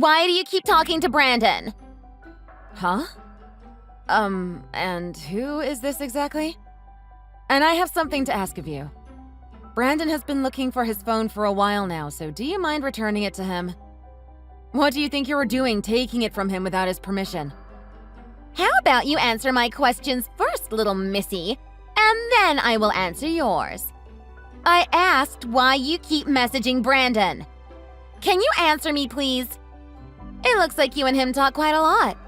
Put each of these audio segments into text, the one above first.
Why do you keep talking to Brandon? Huh? And who is this exactly? And I have something to ask of you. Brandon has been looking for his phone for a while now, so do you mind returning it to him? What do you think you were doing taking it from him without his permission? How about you answer my questions first, little missy, and then I will answer yours. I asked why you keep messaging Brandon. Can you answer me, please? It looks like you and him talk quite a lot.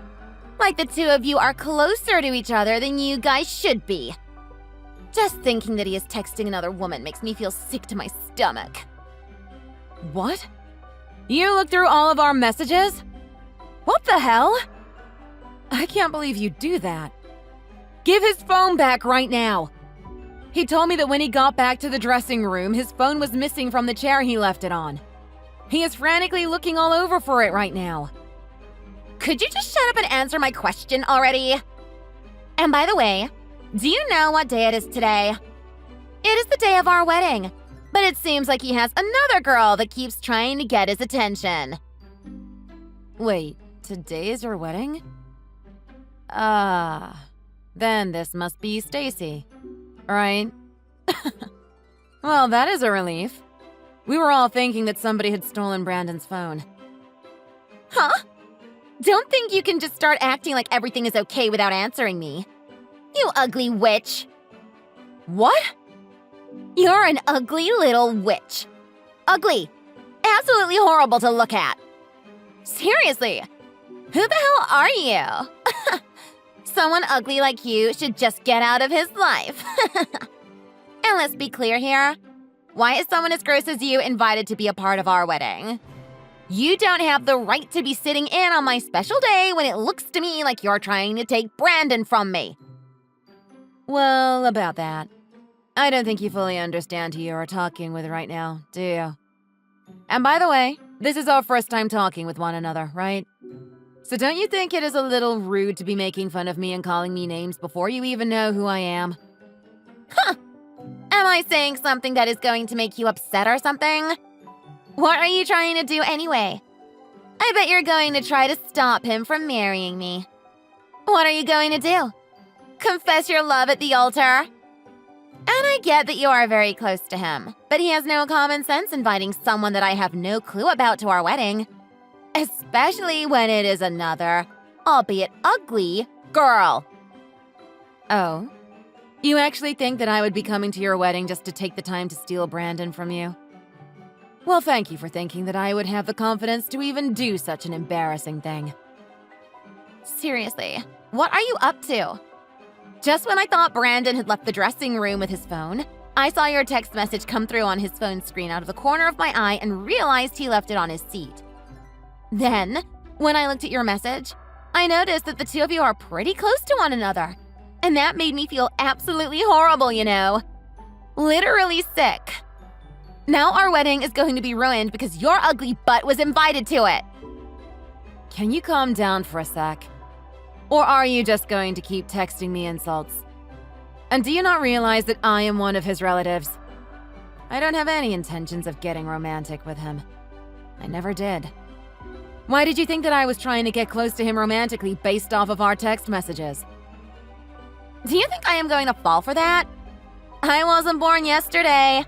Like the two of you are closer to each other than you guys should be. Just thinking that he is texting another woman makes me feel sick to my stomach. What? You looked through all of our messages? What the hell? I can't believe you do that. Give his phone back right now. He told me that when he got back to the dressing room, his phone was missing from the chair he left it on. He is frantically looking all over for it right now. Could you just shut up and answer my question already? And by the way, do you know what day it is today? It is the day of our wedding, but it seems like he has another girl that keeps trying to get his attention. Wait, today is your wedding? Then this must be Stacy, right? Well, that is a relief. We were all thinking that somebody had stolen Brandon's phone. Huh? Don't think you can just start acting like everything is okay without answering me. You ugly witch. What? You're an ugly little witch. Ugly. Absolutely horrible to look at. Seriously, who the hell are you? Someone ugly like you should just get out of his life. And let's be clear here. Why is someone as gross as you invited to be a part of our wedding? You don't have the right to be sitting in on my special day when it looks to me like you're trying to take Brandon from me. Well, about that. I don't think you fully understand who you are talking with right now, do you? And by the way, this is our first time talking with one another, right? So don't you think it is a little rude to be making fun of me and calling me names before you even know who I am? Huh! Am I saying something that is going to make you upset or something? What are you trying to do anyway? I bet you're going to try to stop him from marrying me. What are you going to do? Confess your love at the altar? And I get that you are very close to him, but he has no common sense inviting someone that I have no clue about to our wedding. Especially when it is another, albeit ugly, girl. Oh? You actually think that I would be coming to your wedding just to take the time to steal Brandon from you? Well, thank you for thinking that I would have the confidence to even do such an embarrassing thing. Seriously, what are you up to? Just when I thought Brandon had left the dressing room with his phone, I saw your text message come through on his phone screen out of the corner of my eye and realized he left it on his seat. Then, when I looked at your message, I noticed that the two of you are pretty close to one another. And that made me feel absolutely horrible, you know. Literally sick. Now our wedding is going to be ruined because your ugly butt was invited to it. Can you calm down for a sec? Or are you just going to keep texting me insults? And do you not realize that I am one of his relatives? I don't have any intentions of getting romantic with him. I never did. Why did you think that I was trying to get close to him romantically based off of our text messages? Do you think I am going to fall for that? I wasn't born yesterday.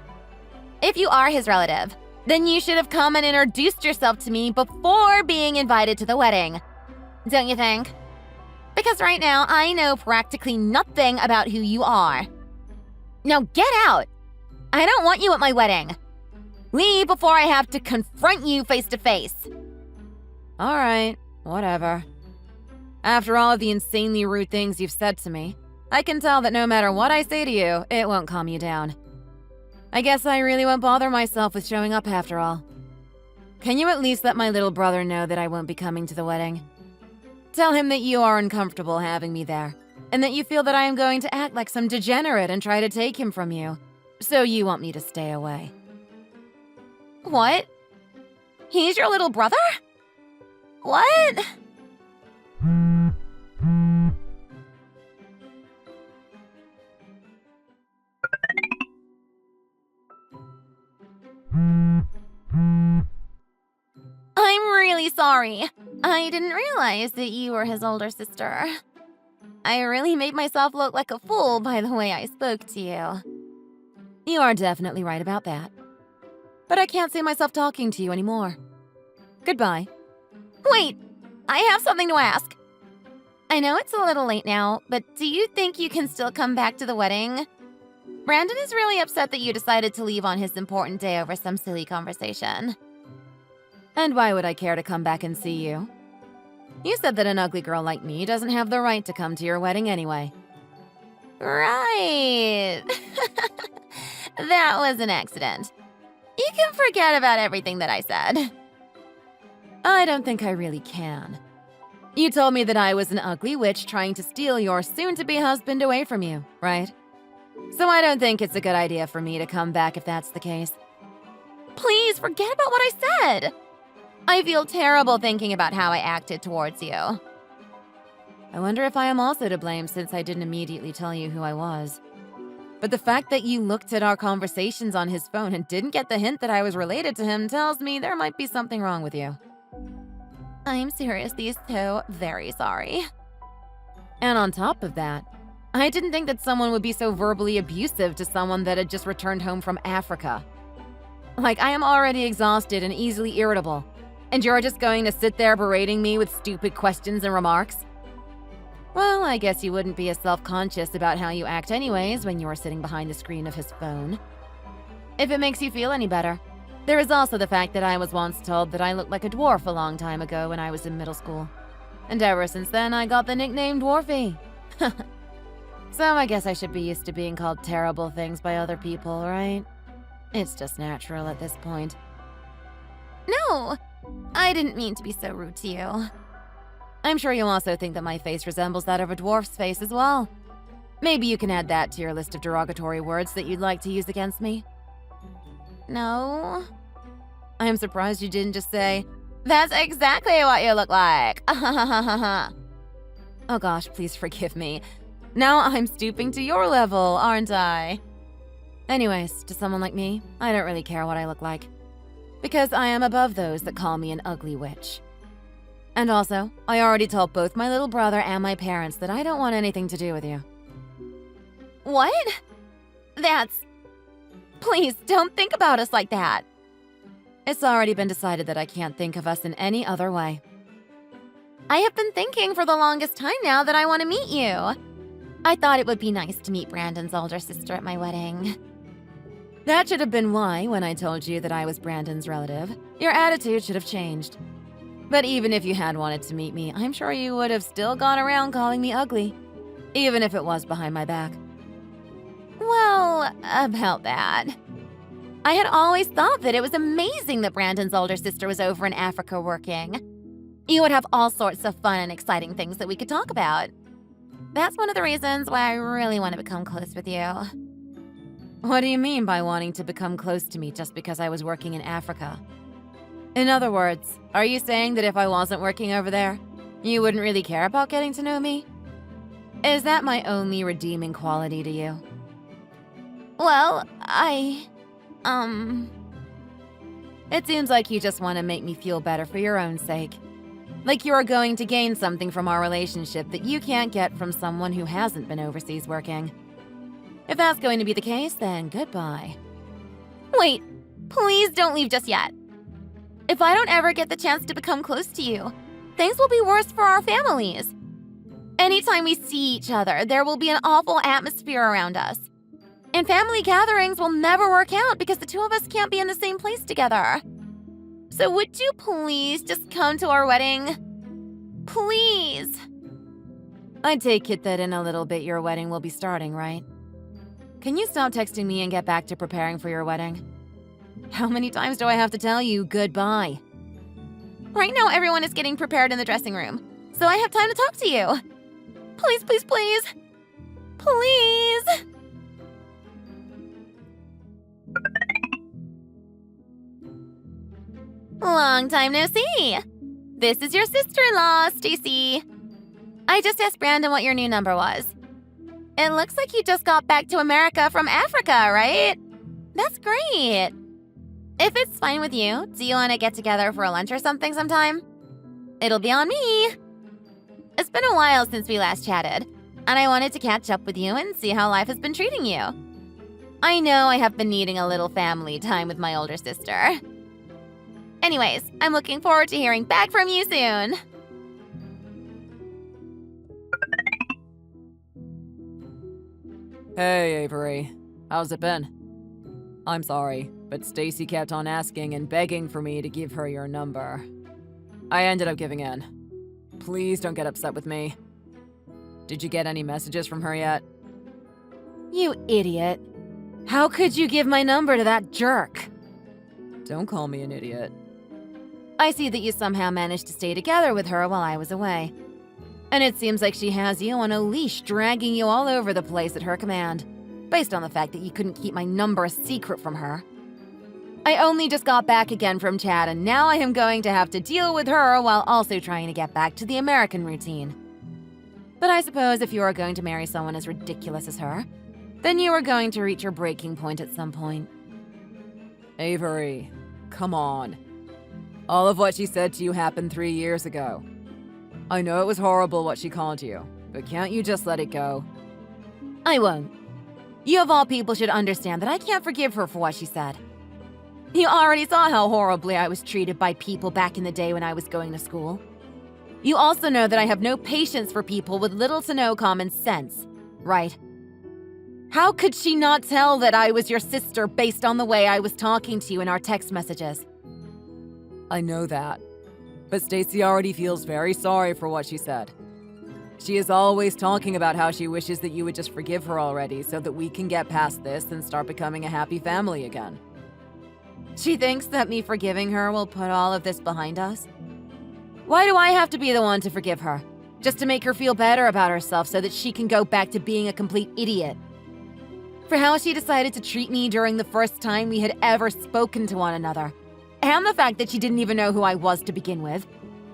If you are his relative, then you should have come and introduced yourself to me before being invited to the wedding. Don't you think? Because right now, I know practically nothing about who you are. Now get out! I don't want you at my wedding. Leave before I have to confront you face to face. All right, whatever. After all of the insanely rude things you've said to me, I can tell that no matter what I say to you, it won't calm you down. I guess I really won't bother myself with showing up after all. Can you at least let my little brother know that I won't be coming to the wedding? Tell him that you are uncomfortable having me there, and that you feel that I am going to act like some degenerate and try to take him from you, so you want me to stay away. What? He's your little brother? What? I'm really sorry. I didn't realize that you were his older sister. I really made myself look like a fool by the way I spoke to you. You are definitely right about that. But I can't see myself talking to you anymore. Goodbye. Wait, I have something to ask. I know it's a little late now, but do you think you can still come back to the wedding? Brandon is really upset that you decided to leave on his important day over some silly conversation. And why would I care to come back and see you? You said that an ugly girl like me doesn't have the right to come to your wedding anyway. Right. That was an accident. You can forget about everything that I said. I don't think I really can. You told me that I was an ugly witch trying to steal your soon-to-be husband away from you, right? So I don't think it's a good idea for me to come back if that's the case. Please forget about what I said. I feel terrible thinking about how I acted towards you. I wonder if I am also to blame since I didn't immediately tell you who I was. But the fact that you looked at our conversations on his phone and didn't get the hint that I was related to him tells me there might be something wrong with you. I'm seriously so very sorry. And on top of that, I didn't think that someone would be so verbally abusive to someone that had just returned home from Africa. Like, I am already exhausted and easily irritable, and you're just going to sit there berating me with stupid questions and remarks? Well, I guess you wouldn't be as self-conscious about how you act anyways when you were sitting behind the screen of his phone. If it makes you feel any better, there is also the fact that I was once told that I looked like a dwarf a long time ago when I was in middle school. And ever since then, I got the nickname Dwarfy. So I guess I should be used to being called terrible things by other people, right? It's just natural at this point. No, I didn't mean to be so rude to you. I'm sure you also think that my face resembles that of a dwarf's face as well. Maybe you can add that to your list of derogatory words that you'd like to use against me. No. I am surprised you didn't just say, "That's exactly what you look like." oh gosh, please forgive me. Now I'm stooping to your level, aren't I? Anyways, to someone like me, I don't really care what I look like. Because I am above those that call me an ugly witch. And also, I already told both my little brother and my parents that I don't want anything to do with you. What? Please, don't think about us like that. It's already been decided that I can't think of us in any other way. I have been thinking for the longest time now that I want to meet you. I thought it would be nice to meet Brandon's older sister at my wedding. That should have been why, when I told you that I was Brandon's relative, your attitude should have changed. But even if you had wanted to meet me, I'm sure you would have still gone around calling me ugly, even if it was behind my back. Well, about that. I had always thought that it was amazing that Brandon's older sister was over in Africa working. You would have all sorts of fun and exciting things that we could talk about. That's one of the reasons why I really want to become close with you. What do you mean by wanting to become close to me just because I was working in Africa? In other words, are you saying that if I wasn't working over there, you wouldn't really care about getting to know me? Is that my only redeeming quality to you? Well, It seems like you just want to make me feel better for your own sake. Like you are going to gain something from our relationship that you can't get from someone who hasn't been overseas working. If that's going to be the case, then goodbye. Wait, please don't leave just yet. If I don't ever get the chance to become close to you, things will be worse for our families. Anytime we see each other, there will be an awful atmosphere around us. And family gatherings will never work out because the two of us can't be in the same place together. So would you please just come to our wedding? Please. I take it that in a little bit your wedding will be starting, right? Can you stop texting me and get back to preparing for your wedding? How many times do I have to tell you goodbye? Right now everyone is getting prepared in the dressing room, so I have time to talk to you. Please, please, please. Please. Long time no see. This is your sister-in-law, Stacy. I just asked Brandon what your new number was. It looks like you just got back to America from Africa, right? That's great. If it's fine with you, do you want to get together for a lunch or something sometime? it'll be on me. It's been a while since we last chatted, and I wanted to catch up with you and see how life has been treating you. I know I have been needing a little family time with my older sister. Anyways, I'm looking forward to hearing back from you soon. Hey, Avery. How's it been? I'm sorry, but Stacy kept on asking and begging for me to give her your number. I ended up giving in. Please don't get upset with me. Did you get any messages from her yet? You idiot. How could you give my number to that jerk? Don't call me an idiot. I see that you somehow managed to stay together with her while I was away. And it seems like she has you on a leash, dragging you all over the place at her command, based on the fact that you couldn't keep my number a secret from her. I only just got back again from Chad, and now I am going to have to deal with her while also trying to get back to the American routine. But I suppose if you are going to marry someone as ridiculous as her, then you are going to reach your breaking point at some point. Avery, come on. All of what she said to you happened 3 years ago. I know it was horrible what she called you, but can't you just let it go? I won't. You of all people should understand that I can't forgive her for what she said. You already saw how horribly I was treated by people back in the day when I was going to school. You also know that I have no patience for people with little to no common sense, right? How could she not tell that I was your sister based on the way I was talking to you in our text messages? I know that. But Stacy already feels very sorry for what she said. She is always talking about how she wishes that you would just forgive her already so that we can get past this and start becoming a happy family again. She thinks that me forgiving her will put all of this behind us? Why do I have to be the one to forgive her? Just to make her feel better about herself so that she can go back to being a complete idiot? For how she decided to treat me during the first time we had ever spoken to one another, and the fact that she didn't even know who I was to begin with,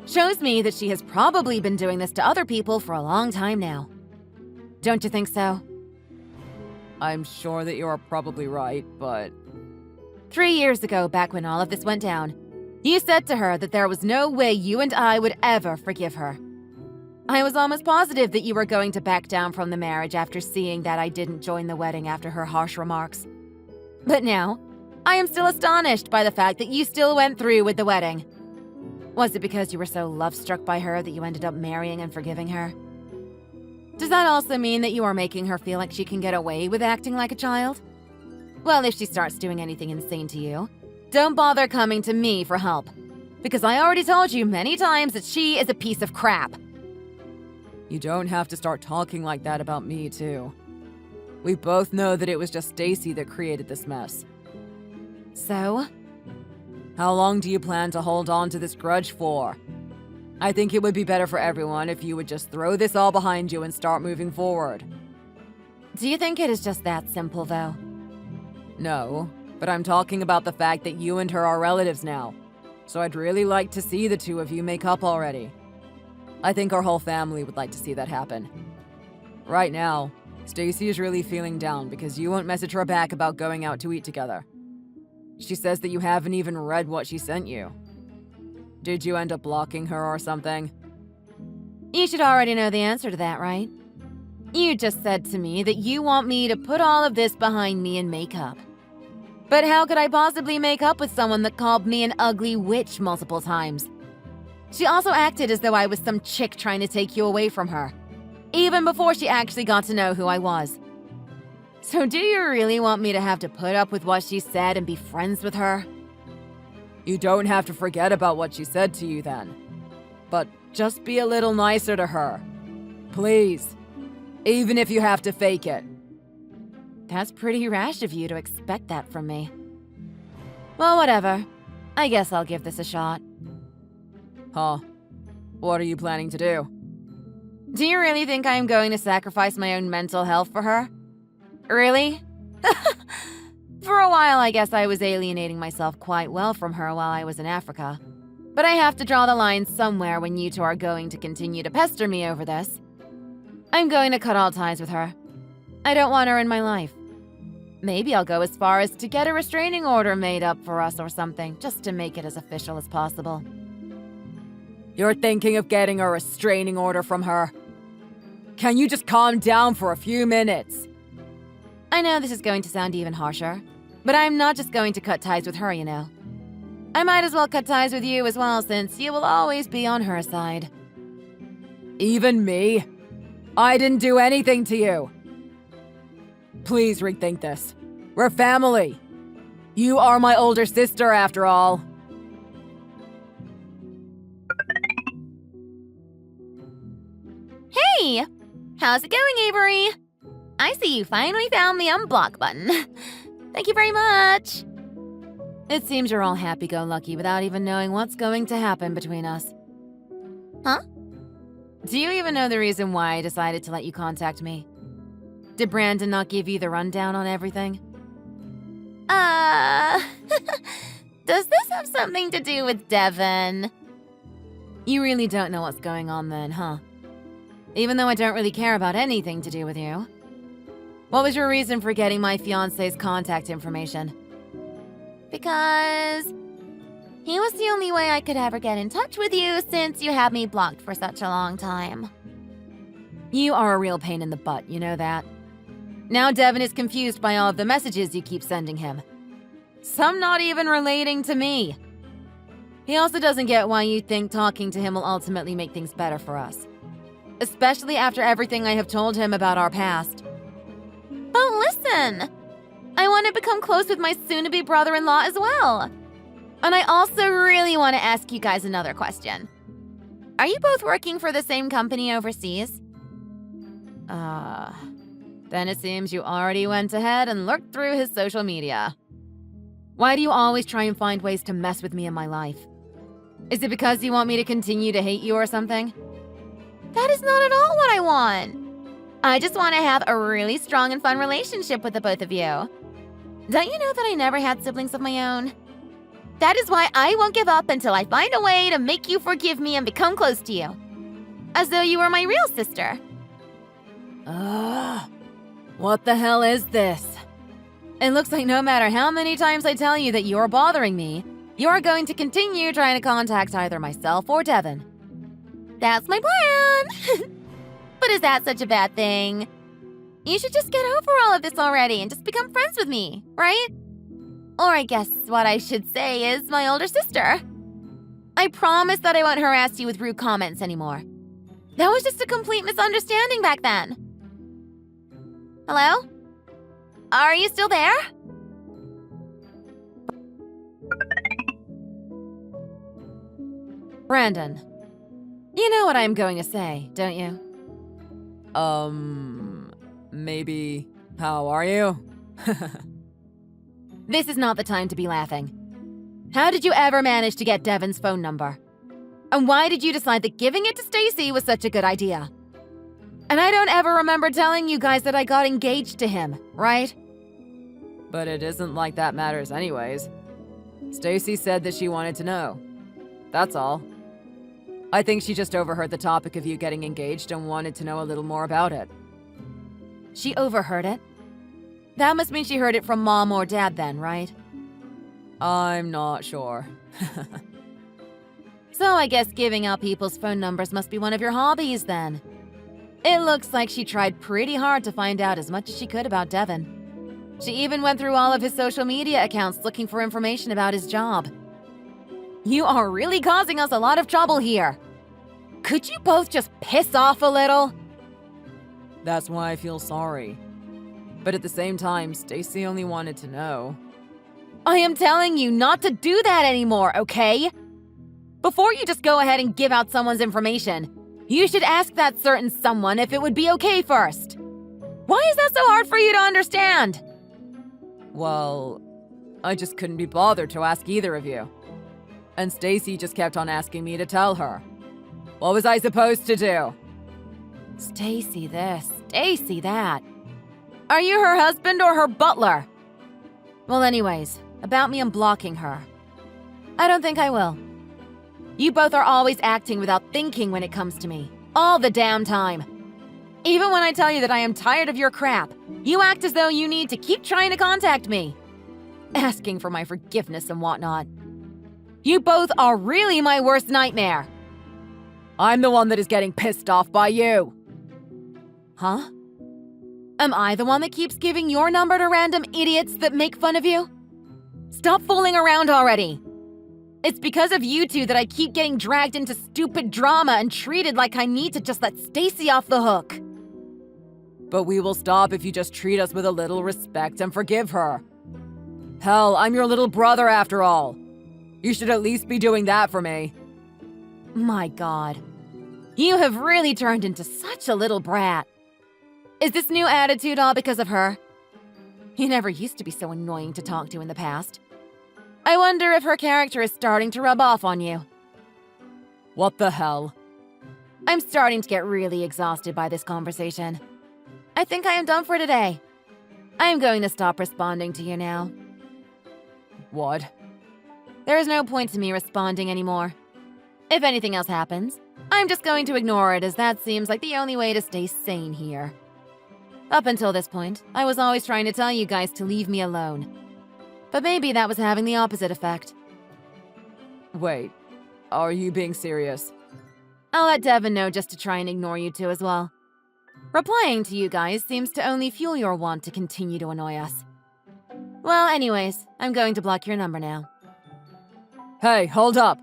shows me that she has probably been doing this to other people for a long time now. Don't you think so? I'm sure that you are probably right, but... 3 years ago, back when all of this went down, you said to her that there was no way you and I would ever forgive her. I was almost positive that you were going to back down from the marriage after seeing that I didn't join the wedding after her harsh remarks. But now, I am still astonished by the fact that you still went through with the wedding. Was it because you were so love-struck by her that you ended up marrying and forgiving her? Does that also mean that you are making her feel like she can get away with acting like a child? Well, if she starts doing anything insane to you, don't bother coming to me for help, because I already told you many times that she is a piece of crap. You don't have to start talking like that about me, too. We both know that it was just Stacy that created this mess. So? How long do you plan to hold on to this grudge for? I think it would be better for everyone if you would just throw this all behind you and start moving forward. Do you think it is just that simple, though? No, but I'm talking about the fact that you and her are relatives now. So I'd really like to see the two of you make up already. I think our whole family would like to see that happen. Right now, Stacy is really feeling down because you won't message her back about going out to eat together. She says that you haven't even read what she sent you. Did you end up blocking her or something? You should already know the answer to that, right? You just said to me that you want me to put all of this behind me and make up. But how could I possibly make up with someone that called me an ugly witch multiple times? She also acted as though I was some chick trying to take you away from her, even before she actually got to know who I was. So do you really want me to have to put up with what she said and be friends with her? You don't have to forget about what she said to you then. But just be a little nicer to her. Please. Even if you have to fake it. That's pretty rash of you to expect that from me. Well, whatever. I guess I'll give this a shot. Huh? What are you planning to do? Do you really think I'm going to sacrifice my own mental health for her? Really? For a while, I guess I was alienating myself quite well from her while I was in Africa. But I have to draw the line somewhere when you two are going to continue to pester me over this. I'm going to cut all ties with her. I don't want her in my life. Maybe I'll go as far as to get a restraining order made up for us or something, just to make it as official as possible. You're thinking of getting a restraining order from her. Can you just calm down for a few minutes? I know this is going to sound even harsher, but I'm not just going to cut ties with her, you know. I might as well cut ties with you as well, since you will always be on her side. Even me? I didn't do anything to you. Please rethink this. We're family. You are my older sister, after all. Hey! How's it going, Avery? I see you finally found the unblock button. Thank you very much. It seems you're all happy-go-lucky without even knowing what's going to happen between us. Huh? Do you even know the reason why I decided to let you contact me? Did Brandon not give you the rundown on everything? Does this have something to do with Devin? You really don't know what's going on then, huh? Even though I don't really care about anything to do with you. What was your reason for getting my fiancé's contact information? Because he was the only way I could ever get in touch with you since you had me blocked for such a long time. You are a real pain in the butt, you know that. Now Devin is confused by all of the messages you keep sending him. Some not even relating to me. He also doesn't get why you think talking to him will ultimately make things better for us. Especially after everything I have told him about our past. But listen! I want to become close with my soon-to-be brother-in-law as well. And I also really want to ask you guys another question. Are you both working for the same company overseas? Then it seems you already went ahead and looked through his social media. Why do you always try and find ways to mess with me in my life? Is it because you want me to continue to hate you or something? That is not at all what I want. I just want to have a really strong and fun relationship with the both of you. Don't you know that I never had siblings of my own? That is why I won't give up until I find a way to make you forgive me and become close to you. As though you were my real sister. What the hell is this? It looks like no matter how many times I tell you that you're bothering me, you're going to continue trying to contact either myself or Devin. That's my plan! But is that such a bad thing? You should just get over all of this already and just become friends with me, right? Or I guess what I should say is my older sister. I promise that I won't harass you with rude comments anymore. That was just a complete misunderstanding back then. Hello? Are you still there? Brandon, you know what I'm going to say, don't you? Maybe. How are you? This is not the time to be laughing. How did you ever manage to get Devin's phone number? And why did you decide that giving it to Stacy was such a good idea? And I don't ever remember telling you guys that I got engaged to him, right? But it isn't like that matters anyways. Stacy said that she wanted to know. That's all. I think she just overheard the topic of you getting engaged and wanted to know a little more about it. She overheard it? That must mean she heard it from Mom or Dad then, right? I'm not sure. So I guess giving out people's phone numbers must be one of your hobbies then. It looks like she tried pretty hard to find out as much as she could about Devin. She even went through all of his social media accounts looking for information about his job. You are really causing us a lot of trouble here. Could you both just piss off a little? That's why I feel sorry. But at the same time, Stacy only wanted to know. I am telling you not to do that anymore, okay? Before you just go ahead and give out someone's information, you should ask that certain someone if it would be okay first. Why is that so hard for you to understand? Well, I just couldn't be bothered to ask either of you. And Stacy just kept on asking me to tell her. What was I supposed to do? Stacy this, Stacy that. Are you her husband or her butler? Well, anyways, about me unblocking her. I don't think I will. You both are always acting without thinking when it comes to me. All the damn time. Even when I tell you that I am tired of your crap, you act as though you need to keep trying to contact me. Asking for my forgiveness and whatnot. You both are really my worst nightmare. I'm the one that is getting pissed off by you. Huh? Am I the one that keeps giving your number to random idiots that make fun of you? Stop fooling around already. It's because of you two that I keep getting dragged into stupid drama and treated like I need to just let Stacy off the hook. But we will stop if you just treat us with a little respect and forgive her. Hell, I'm your little brother after all. You should at least be doing that for me. My God. You have really turned into such a little brat. Is this new attitude all because of her? You never used to be so annoying to talk to in the past. I wonder if her character is starting to rub off on you. What the hell? I'm starting to get really exhausted by this conversation. I think I am done for today. I am going to stop responding to you now. What? There is no point to me responding anymore. If anything else happens, I'm just going to ignore it, as that seems like the only way to stay sane here. Up until this point, I was always trying to tell you guys to leave me alone. But maybe that was having the opposite effect. Wait, are you being serious? I'll let Devin know just to try and ignore you two as well. Replying to you guys seems to only fuel your want to continue to annoy us. Well, anyways, I'm going to block your number now. Hey, hold up.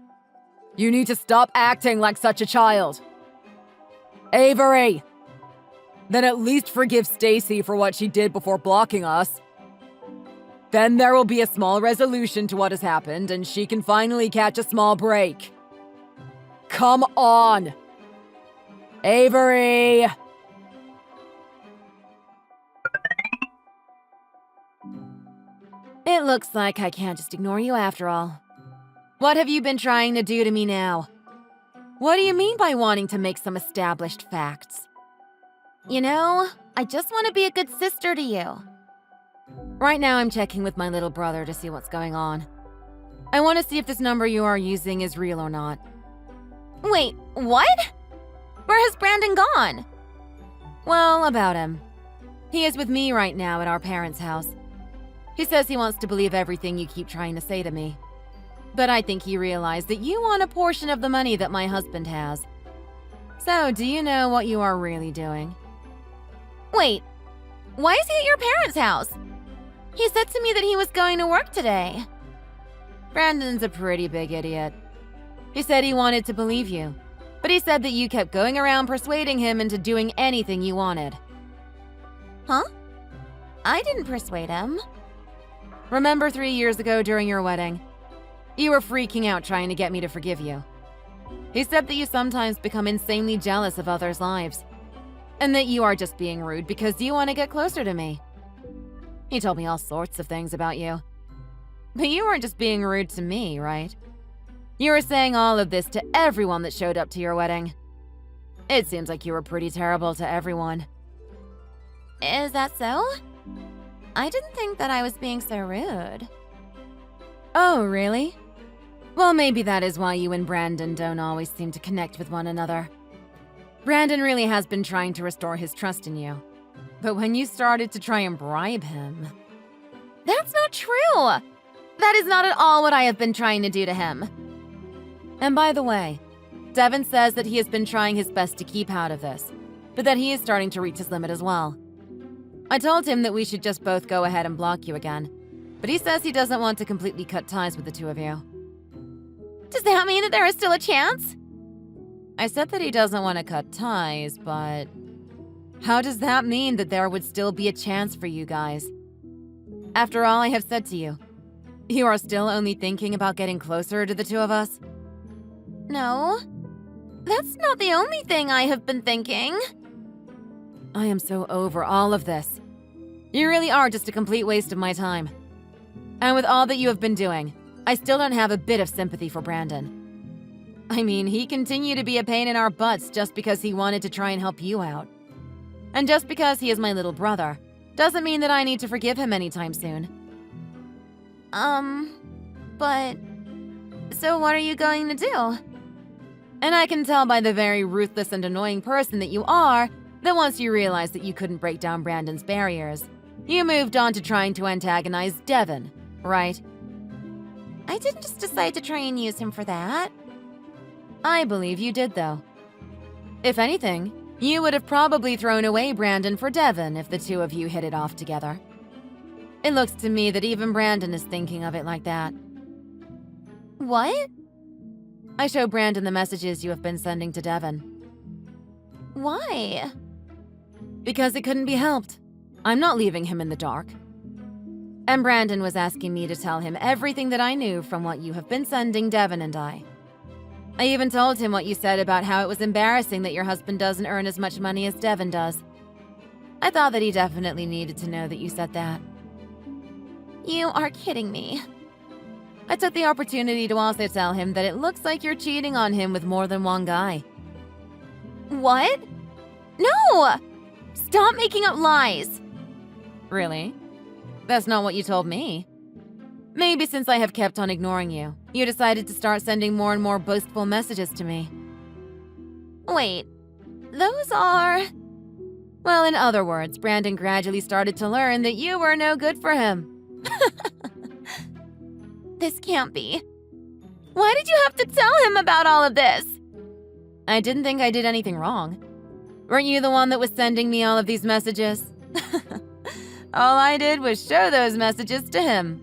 You need to stop acting like such a child. Avery! Then at least forgive Stacy for what she did before blocking us. Then there will be a small resolution to what has happened, and she can finally catch a small break. Come on! Avery! It looks like I can't just ignore you after all. What have you been trying to do to me now? What do you mean by wanting to make some established facts? You know, I just want to be a good sister to you. Right now I'm checking with my little brother to see what's going on. I want to see if this number you are using is real or not. Wait, what? Where has Brandon gone? Well, about him. He is with me right now at our parents' house. He says he wants to believe everything you keep trying to say to me. But I think he realized that you want a portion of the money that my husband has. So, do you know what you are really doing? Wait, why is he at your parents' house? He said to me that he was going to work today. Brandon's a pretty big idiot. He said he wanted to believe you, but he said that you kept going around persuading him into doing anything you wanted. Huh? I didn't persuade him. Remember 3 years ago during your wedding? You were freaking out trying to get me to forgive you. He said that you sometimes become insanely jealous of others' lives, and that you are just being rude because you want to get closer to me. He told me all sorts of things about you. But you weren't just being rude to me, right? You were saying all of this to everyone that showed up to your wedding. It seems like you were pretty terrible to everyone. Is that so? I didn't think that I was being so rude. Oh, really? Well, maybe that is why you and Brandon don't always seem to connect with one another. Brandon really has been trying to restore his trust in you. But when you started to try and bribe him... That's not true! That is not at all what I have been trying to do to him. And by the way, Devin says that he has been trying his best to keep out of this, but that he is starting to reach his limit as well. I told him that we should just both go ahead and block you again, but he says he doesn't want to completely cut ties with the two of you. Does that mean that there is still a chance? I said that he doesn't want to cut ties, but... how does that mean that there would still be a chance for you guys? After all I have said to you, you are still only thinking about getting closer to the two of us? No. That's not the only thing I have been thinking. I am so over all of this. You really are just a complete waste of my time. And with all that you have been doing, I still don't have a bit of sympathy for Brandon. I mean, he continued to be a pain in our butts just because he wanted to try and help you out. And just because he is my little brother, doesn't mean that I need to forgive him anytime soon. But... so what are you going to do? And I can tell by the very ruthless and annoying person that you are, that once you realized that you couldn't break down Brandon's barriers, you moved on to trying to antagonize Devin, right? I didn't just decide to try and use him for that. I believe you did, though. If anything, you would have probably thrown away Brandon for Devin if the two of you hit it off together. It looks to me that even Brandon is thinking of it like that. What? I show Brandon the messages you have been sending to Devin. Why? Because it couldn't be helped. I'm not leaving him in the dark. And Brandon was asking me to tell him everything that I knew from what you have been sending Devin and I. I even told him what you said about how it was embarrassing that your husband doesn't earn as much money as Devin does. I thought that he definitely needed to know that you said that. You are kidding me. I took the opportunity to also tell him that it looks like you're cheating on him with more than one guy. What? No! Stop making up lies! Really? That's not what you told me. Maybe since I have kept on ignoring you, you decided to start sending more and more boastful messages to me. Wait, those are… Well, in other words, Brandon gradually started to learn that you were no good for him. This can't be. Why did you have to tell him about all of this? I didn't think I did anything wrong. Weren't you the one that was sending me all of these messages? All I did was show those messages to him.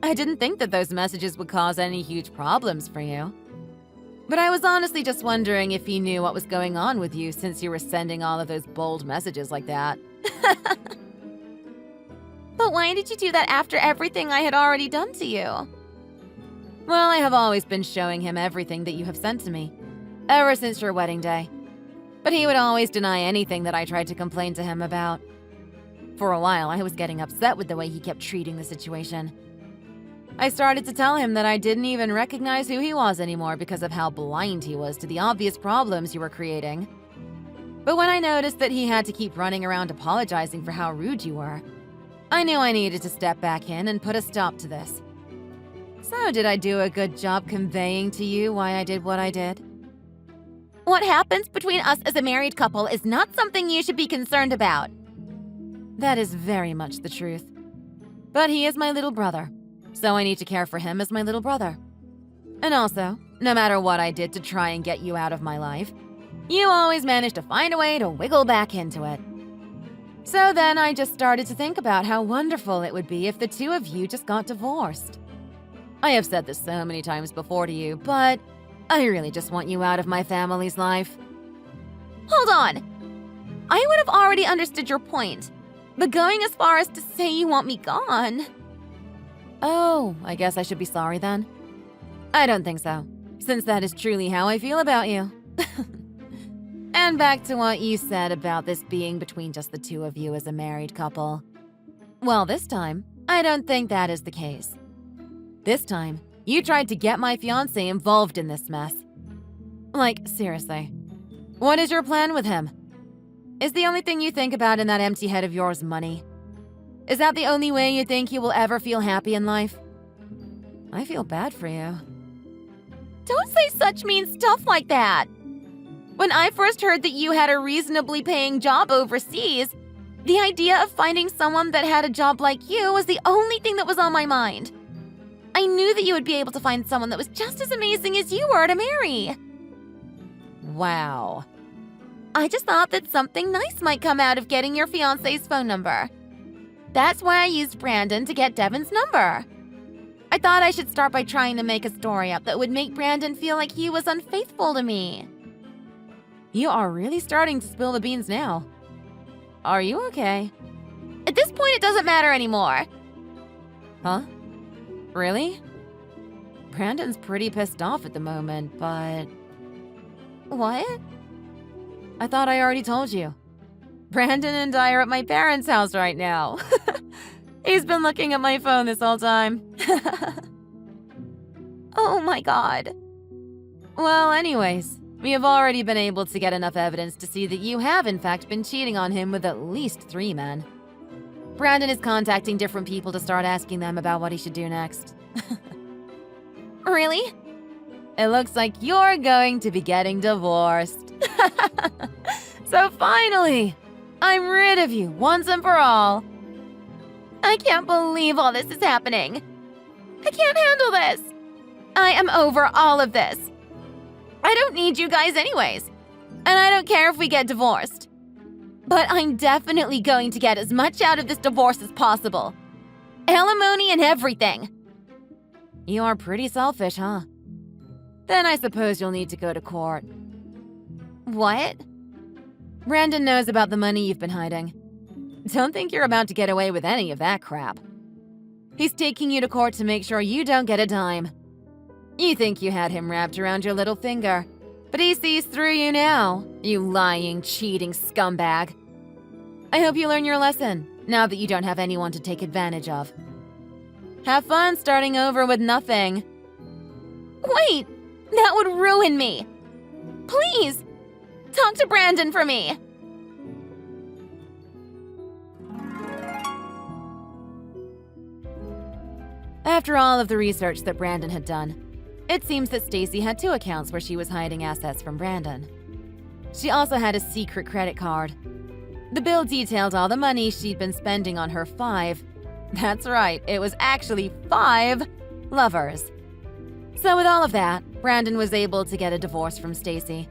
I didn't think that those messages would cause any huge problems for you. But I was honestly just wondering if he knew what was going on with you since you were sending all of those bold messages like that. But why did you do that after everything I had already done to you? Well, I have always been showing him everything that you have sent to me, ever since your wedding day. But he would always deny anything that I tried to complain to him about. For a while, I was getting upset with the way he kept treating the situation. I started to tell him that I didn't even recognize who he was anymore because of how blind he was to the obvious problems you were creating. But when I noticed that he had to keep running around apologizing for how rude you were, I knew I needed to step back in and put a stop to this. So did I do a good job conveying to you why I did what I did? What happens between us as a married couple is not something you should be concerned about. That is very much the truth. But he is my little brother, so I need to care for him as my little brother. And also, no matter what I did to try and get you out of my life, you always managed to find a way to wiggle back into it. So then I just started to think about how wonderful it would be if the two of you just got divorced. I have said this so many times before to you, but I really just want you out of my family's life. Hold on! I would have already understood your point, but going as far as to say you want me gone… Oh, I guess I should be sorry then? I don't think so, since that is truly how I feel about you. And back to what you said about this being between just the two of you as a married couple. Well, this time, I don't think that is the case. This time, you tried to get my fiancé involved in this mess. Like, seriously. What is your plan with him? Is the only thing you think about in that empty head of yours money? Is that the only way you think you will ever feel happy in life? I feel bad for you. Don't say such mean stuff like that! When I first heard that you had a reasonably paying job overseas, the idea of finding someone that had a job like you was the only thing that was on my mind. I knew that you would be able to find someone that was just as amazing as you were to marry. Wow. I just thought that something nice might come out of getting your fiancé's phone number. That's why I used Brandon to get Devin's number. I thought I should start by trying to make a story up that would make Brandon feel like he was unfaithful to me. You are really starting to spill the beans now. Are you okay? At this point, it doesn't matter anymore. Huh? Really? Brandon's pretty pissed off at the moment, but… What? I thought I already told you. Brandon and I are at my parents' house right now. He's been looking at my phone this whole time. Oh my god. Well, anyways, we have already been able to get enough evidence to see that you have in fact been cheating on him with at least 3 men. Brandon is contacting different people to start asking them about what he should do next. Really? It looks like you're going to be getting divorced. So finally, I'm rid of you once and for all. I can't believe all this is happening. I can't handle this. I am over all of this. I don't need you guys anyways. And I don't care if we get divorced. But I'm definitely going to get as much out of this divorce as possible. Alimony and everything. You are pretty selfish, huh? Then I suppose you'll need to go to court. What? Brandon knows about the money you've been hiding. Don't think you're about to get away with any of that crap. He's taking you to court to make sure you don't get a dime. You think you had him wrapped around your little finger, but he sees through you now, you lying, cheating scumbag. I hope you learn your lesson, now that you don't have anyone to take advantage of. Have fun starting over with nothing. Wait! That would ruin me! Please! Talk to Brandon for me! After all of the research that Brandon had done, it seems that Stacy had 2 accounts where she was hiding assets from Brandon. She also had a secret credit card. The bill detailed all the money she'd been spending on her 5, that's right, it was actually 5 lovers. So with all of that, Brandon was able to get a divorce from Stacy.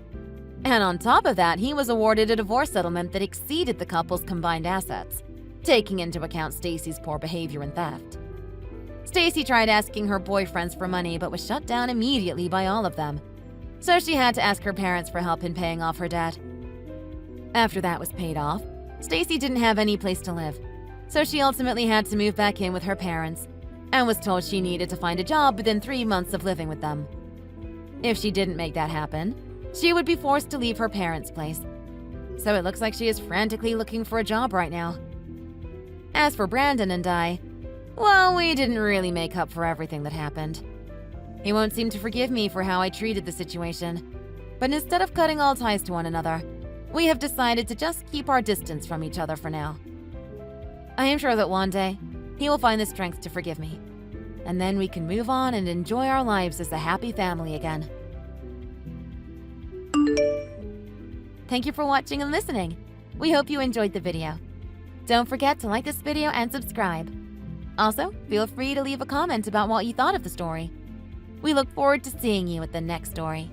And on top of that, he was awarded a divorce settlement that exceeded the couple's combined assets, taking into account Stacy's poor behavior and theft. Stacy tried asking her boyfriends for money but was shut down immediately by all of them. So she had to ask her parents for help in paying off her debt. After that was paid off, Stacy didn't have any place to live, so she ultimately had to move back in with her parents and was told she needed to find a job within 3 months of living with them. If she didn't make that happen, she would be forced to leave her parents' place. So it looks like she is frantically looking for a job right now. As for Brandon and I, well, we didn't really make up for everything that happened. He won't seem to forgive me for how I treated the situation, but instead of cutting all ties to one another, we have decided to just keep our distance from each other for now. I am sure that one day, he will find the strength to forgive me, and then we can move on and enjoy our lives as a happy family again. Thank you for watching and listening. We hope you enjoyed the video. Don't forget to like this video and subscribe. Also, feel free to leave a comment about what you thought of the story. We look forward to seeing you at the next story.